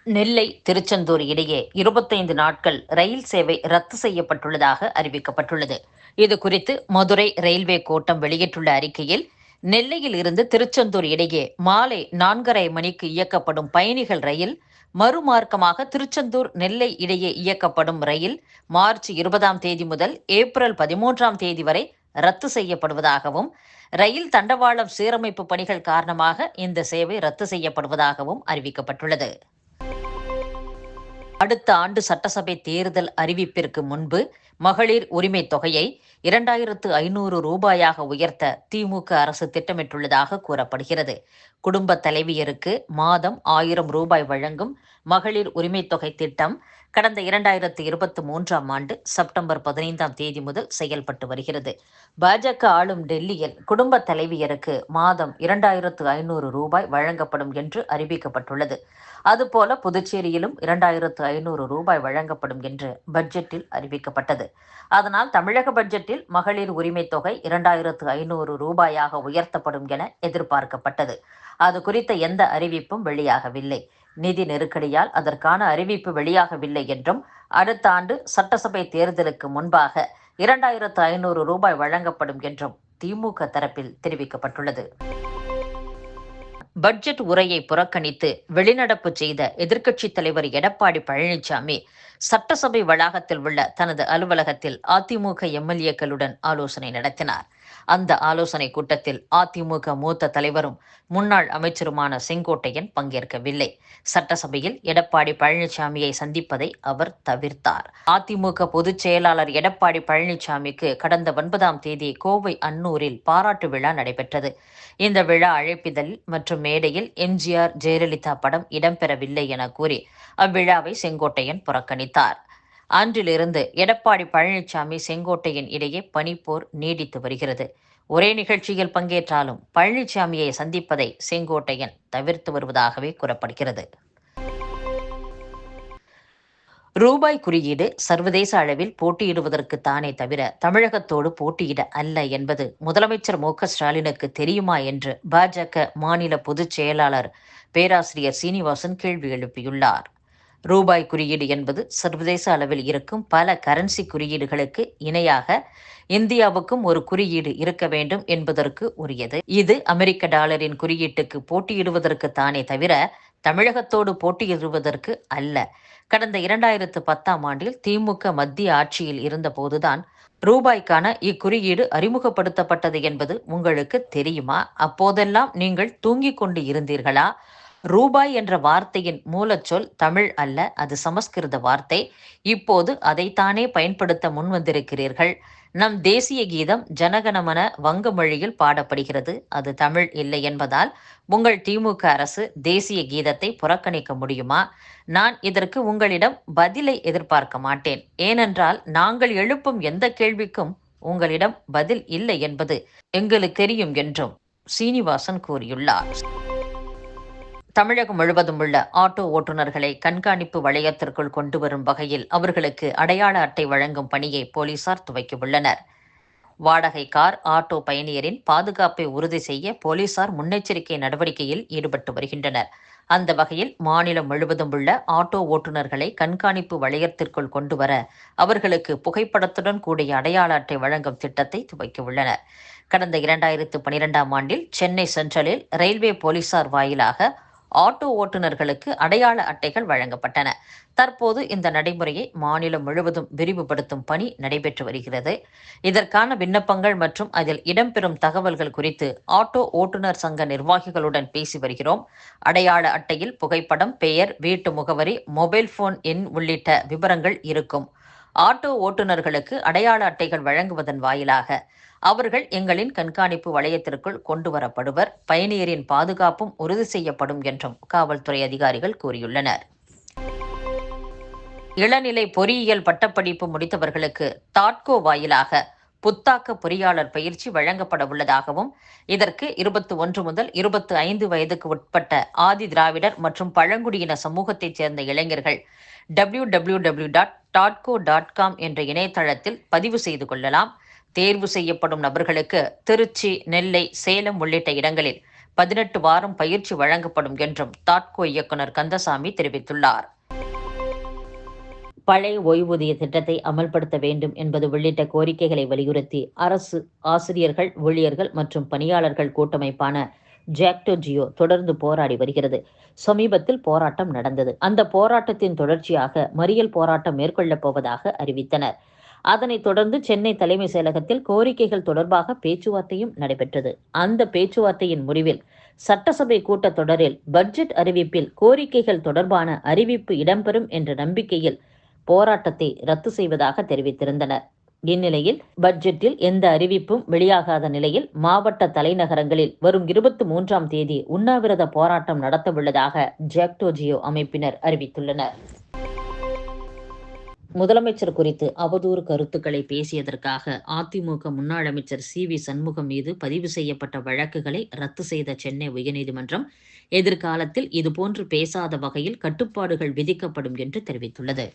நெல்லை திருச்செந்தூர் இடையே 25 நாட்கள் ரயில் சேவை ரத்து செய்யப்பட்டுள்ளதாக அறிவிக்கப்பட்டுள்ளது. இதுகுறித்து மதுரை ரயில்வே கோட்டம் வெளியிட்டுள்ள அறிக்கையில், நெல்லையில் இருந்து திருச்செந்தூர் இடையே மாலை 4:30 மணிக்கு இயக்கப்படும் பயணிகள் ரயில், மறுமார்க்கமாக திருச்செந்தூர் நெல்லை இடையே இயக்கப்படும் ரயில் மார்ச் 20ஆம் தேதி முதல் ஏப்ரல் 13ஆம் தேதி வரை ரத்து செய்யப்படுவதாகவும், ரயில் தண்டவாளம் சீரமைப்பு பணிகள் காரணமாக இந்த சேவை ரத்து செய்யப்படுவதாகவும் அறிவிக்கப்பட்டுள்ளது. அடுத்த ஆண்டு சட்டசபை தேர்தல் அறிவிப்பிற்கு முன்பு மகளிர் உரிமை தொகையை 2500 ரூபாயாக உயர்த்த திமுக அரசு திட்டமிட்டுள்ளதாக கூறப்படுகிறது. குடும்ப தலைவியருக்கு மாதம் 1000 ரூபாய் வழங்கும் மகளிர் உரிமை தொகை திட்டம் கடந்த 2023ஆம் ஆண்டு செப்டம்பர் 15ஆம் தேதி முதல் செயல்பட்டு வருகிறது. பாஜக ஆளும் டெல்லியில் குடும்ப தலைவியருக்கு மாதம் 2500 ரூபாய் வழங்கப்படும் என்று அறிவிக்கப்பட்டுள்ளது. அதுபோல புதுச்சேரியிலும் 2500 ரூபாய் வழங்கப்படும் என்று பட்ஜெட்டில் அறிவிக்கப்பட்டது. அதனால் தமிழக பட்ஜெட்டில் மகளிர் உரிமை தொகை 2500 ரூபாயாக உயர்த்தப்படும் என எதிர்பார்க்கப்பட்டது. அது குறித்த எந்த அறிவிப்பும் வெளியாகவில்லை. நிதி நெருக்கடியால் அதற்கான அறிவிப்பு வெளியாகவில்லை என்றும், அடுத்த ஆண்டு சட்டசபை தேர்தலுக்கு முன்பாக 2500 ரூபாய் வழங்கப்படும் என்றும் திமுக தரப்பில் தெரிவிக்கப்பட்டுள்ளது. பட்ஜெட் உரையை புறக்கணித்து வெளிநடப்பு செய்த எதிர்க்கட்சித் தலைவர் எடப்பாடி பழனிசாமி சட்டசபை வளாகத்தில் உள்ள தனது அலுவலகத்தில் அதிமுக எம்எல்ஏக்களுடன் ஆலோசனை நடத்தினார். அந்த ஆலோசனை கூட்டத்தில் அதிமுக மூத்த தலைவரும் முன்னாள் அமைச்சருமான செங்கோட்டையன் பங்கேற்கவில்லை. சட்டசபையில் எடப்பாடி பழனிசாமியை சந்திப்பதை அவர் தவிர்த்தார். அதிமுக பொதுச் செயலாளர் எடப்பாடி பழனிசாமிக்கு கடந்த 9ஆம் தேதி கோவை அன்னூரில் பாராட்டு விழா நடைபெற்றது. இந்த விழா அழைப்பிதழ் மற்றும் மேடையில் எம்ஜிஆர், ஜெயலலிதா படம் இடம்பெறவில்லை என கூறி அவ்விழாவை செங்கோட்டையன் புறக்கணித்தார். அன்றிலிருந்து எடப்பாடி பழனிசாமி, செங்கோட்டையன் இடையே பனிப்போர் நீடித்து வருகிறது. ஒரே நிகழ்ச்சியில் பங்கேற்றாலும் பழனிசாமியை சந்திப்பதை செங்கோட்டையன் தவிர்த்து வருவதாகவே கூறப்படுகிறது. ரூபாய் குறியீடு சர்வதேச அளவில் போட்டியிடுவதற்கு தானே தவிர தமிழகத்தோடு போட்டியிட அல்ல என்பது முதலமைச்சர் மு.க.ஸ்டாலினுக்கு தெரியுமா என்று பாஜக மாநில பொதுச் செயலாளர் பேராசிரியர் சீனிவாசன் கேள்வி எழுப்பியுள்ளார். ரூபாய் குறியீடு என்பது சர்வதேச அளவில் இருக்கும் பல கரன்சி குறியீடுகளுக்கு இணையாக இந்தியாவுக்கும் ஒரு குறியீடு இருக்க வேண்டும் என்பதற்கு உரியது. இது அமெரிக்க டாலரின் குறியீட்டுக்கு போட்டியிடுவதற்கு தானே தவிர தமிழகத்தோடு போட்டியிடுவதற்கு அல்ல. கடந்த 2010ஆம் ஆண்டில் திமுக மத்திய ஆட்சியில் இருந்தபோதுதான் ரூபாய்க்கான இக்குறியீடு அறிமுகப்படுத்தப்பட்டது என்பது உங்களுக்கு தெரியுமா? அப்போதெல்லாம் நீங்கள் தூங்கிக் கொண்டு இருந்தீர்களா? ரூபாய் என்ற வார்த்தையின் மூலச்சொல் தமிழ் அல்ல, அது சமஸ்கிருத வார்த்தை. இப்போது அதைத்தானே பயன்படுத்த முன்வந்திருக்கிறீர்கள். நம் தேசிய கீதம் ஜனகணமன வங்க மொழியில் பாடப்படுகிறது, அது தமிழ் இல்லை என்பதால் உங்கள் திமுக அரசு தேசிய கீதத்தை புறக்கணிக்க முடியுமா? நான் இதற்கு உங்களிடம் பதிலை எதிர்பார்க்க மாட்டேன். ஏனென்றால் நாங்கள் எழுப்பும் எந்த கேள்விக்கும் உங்களிடம் பதில் இல்லை என்பது எங்களுக்கு தெரியும் என்றும் சீனிவாசன் கூறியுள்ளார். தமிழகம் முழுவதும் உள்ள ஆட்டோ ஓட்டுநர்களை கண்காணிப்பு வளையத்திற்குள் கொண்டு வரும் வகையில் அவர்களுக்கு அடையாள அட்டை வழங்கும் பணியை போலீசார் துவக்கியுள்ளனர். வாடகை கார், ஆட்டோ பயணியரின் பாதுகாப்பை உறுதி செய்ய போலீசார் முன்னெச்சரிக்கை நடவடிக்கையில் ஈடுபட்டு வருகின்றனர். அந்த வகையில் மாநிலம் முழுவதும் உள்ள ஆட்டோ ஓட்டுநர்களை கண்காணிப்பு வளையத்திற்குள் கொண்டு வர அவர்களுக்கு புகைப்படத்துடன் கூடிய அடையாள அட்டை வழங்கும் திட்டத்தை துவக்கியுள்ளனர். கடந்த 2012ஆம் ஆண்டில் சென்னை சென்ட்ரலில் ரயில்வே போலீசார் வாயிலாக ஆட்டோ ஓட்டுநர்களுக்கு அடையாள அட்டைகள் வழங்கப்பட்டன. தற்போது இந்த நடைமுறையை மாநிலம் முழுவதும் விரிவுபடுத்தும் பணி நடைபெற்று வருகிறது. இதற்கான விண்ணப்பங்கள் மற்றும் அதில் இடம்பெறும் தகவல்கள் குறித்து ஆட்டோ ஓட்டுநர் சங்க நிர்வாகிகளுடன் பேசி வருகிறோம். அடையாள அட்டையில் புகைப்படம், பெயர், வீட்டு முகவரி, மொபைல் போன் எண் உள்ளிட்ட விவரங்கள் இருக்கும். ஆட்டோ ஓட்டுநர்களுக்கு அடையாள அட்டைகள் வழங்குவதன் வாயிலாக அவர்கள் எங்களின் கண்காணிப்பு வளையத்திற்குள் கொண்டு வரப்படுவர். பயணியரின் பாதுகாப்பும் உறுதி செய்யப்படும் என்றும் காவல்துறை அதிகாரிகள் கூறியுள்ளனர். இளநிலை பொறியியல் பட்டப்படிப்பு முடித்தவர்களுக்கு தாட்கோ வாயிலாக புத்தாக்க பொறியாளர் பயிற்சி வழங்கப்பட உள்ளதாகவும், இதற்கு 21 முதல் 25 வயதுக்கு உட்பட்ட ஆதி திராவிடர் மற்றும் பழங்குடியின சமூகத்தைச் சேர்ந்த இளைஞர்கள் www.tatco.com என்ற இணையதளத்தில் பதிவு செய்து கொள்ளலாம். தேர்வு செய்யப்படும் நபர்களுக்கு திருச்சி, நெல்லை, சேலம் உள்ளிட்ட இடங்களில் 18 வாரம் பயிற்சி வழங்கப்படும் என்றும் தாட்கோ இயக்குநர் கந்தசாமி தெரிவித்துள்ளார். பழைய ஓய்வூதிய திட்டத்தை அமல்படுத்த வேண்டும் என்பது உள்ளிட்ட கோரிக்கைகளை வலியுறுத்தி அரசு, ஆசிரியர்கள், ஊழியர்கள் மற்றும் பணியாளர்கள் கூட்டமைப்பான ஜாக்டோ ஜியோ தொடர்ந்து போராடி வருகிறது. சமீபத்தில் போராட்டம் நடந்தது. அந்த போராட்டத்தின் தொடர்ச்சியாக மறியல் போராட்டம் மேற்கொள்ளப் போவதாக அறிவித்தனர். அதனைத் தொடர்ந்து சென்னை தலைமை செயலகத்தில் கோரிக்கைகள் தொடர்பாக பேச்சுவார்த்தையும் நடைபெற்றது. அந்த பேச்சுவார்த்தையின் முடிவில் சட்டசபை கூட்டத்தொடரில் பட்ஜெட் அறிவிப்பில் கோரிக்கைகள் தொடர்பான அறிவிப்பு இடம்பெறும் என்ற நம்பிக்கையில் போராட்டத்தை ரத்து செய்வதாக தெரிவித்திருந்தனர். இந்நிலையில் பட்ஜெட்டில் எந்த அறிவிப்பும் வெளியாகாத நிலையில் மாவட்ட தலைநகரங்களில் வரும் 23ஆம் தேதி உண்ணாவிரத போராட்டம் நடத்தவுள்ளதாக ஜாக்டோ ஜியோ அமைப்பினர் அறிவித்துள்ளனர். முதலமைச்சர் குறித்து அவதூறு கருத்துக்களை பேசியதற்காக அதிமுக முன்னாள் அமைச்சர் சி.வி. சண்முகம் மீது பதிவு செய்யப்பட்ட வழக்குகளை ரத்து செய்த சென்னை உயர்நீதிமன்றம் எதிர்காலத்தில் இதுபோன்று பேசாத வகையில் கட்டுப்பாடுகள் விதிக்கப்படும் என்று தெரிவித்துள்ளது.